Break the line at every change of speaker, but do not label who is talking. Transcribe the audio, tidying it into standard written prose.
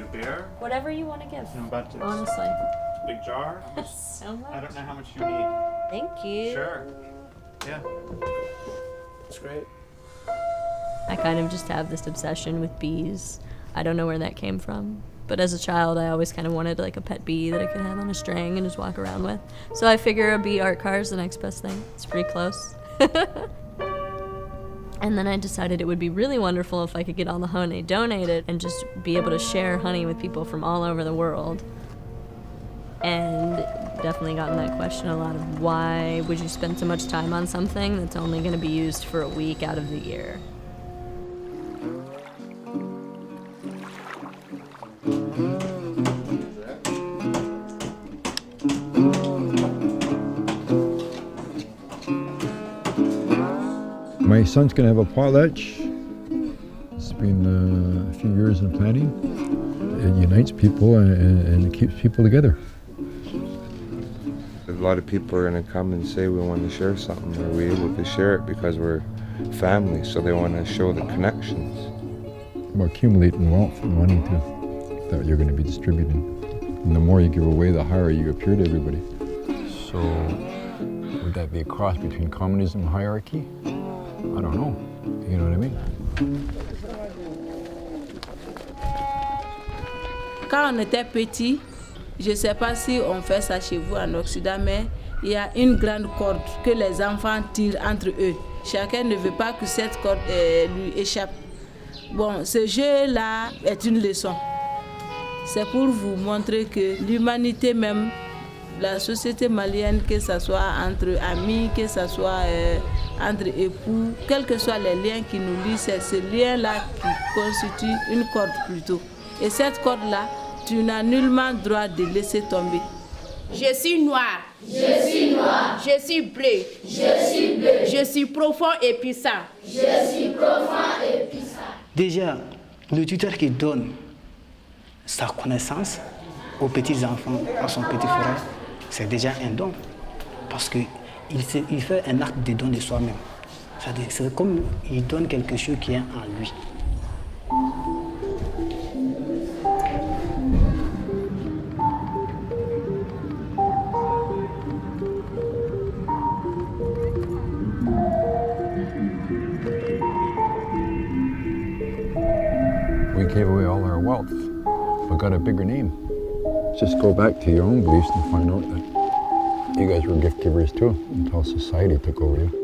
you a bear?
Whatever you want to give.
I'm about to.
Honestly.
Big jar?
So much.
I don't know how much you need.
Thank you.
Sure. Yeah. It's great.
I kind of just have this obsession with bees. I don't know where that came from. But as a child, I always kind of wanted like a pet bee that I could have on a string and just walk around with. So I figure a bee art car is the next best thing. It's pretty close. And then I decided it would be really wonderful if I could get all the honey donated and just be able to share honey with people from all over the world. And definitely gotten that question a lot of why would you spend so much time on something that's only going to be used for a week out of the year?
My son's going to have a potlatch. It's been a few years in planning. It unites people and it keeps people together.
A lot of people are going to come and say we want to share something. Are we able to share it because we're family, so they want to show the connections.
About accumulating wealth and money too, that you're going to be distributing. And the more you give away, the higher you appear to everybody. So would that be a cross between communism and hierarchy? I don't know. You know what I mean?
Quand on était petit, je ne sais pas si on fait ça chez vous en Occident, mais il y a une grande corde que les enfants tirent entre eux. Chacun ne veut pas que cette corde lui échappe. Bon, ce jeu-là est une leçon. C'est pour vous montrer que l'humanité même, la société malienne, que ce soit entre amis, que ce soit entre époux, quels que soient les liens qui nous lient, c'est ce lien-là qui constitue une corde plutôt. Et cette corde-là, tu n'as nullement droit de laisser tomber.
Je suis noir.
Je suis noir.
Je suis bleu.
Je suis bleu.
Je suis profond et puissant.
Je suis profond et puissant.
Déjà, le tuteur qui donne sa connaissance aux petits-enfants, à son petit frère, c'est déjà un don. Parce qu'il fait un acte de don de soi-même. C'est comme il donne quelque chose qui est en lui.
We gave away all our wealth, but got a bigger name. Just go back to your own beliefs and find out that you guys were gift givers too, until society took over you.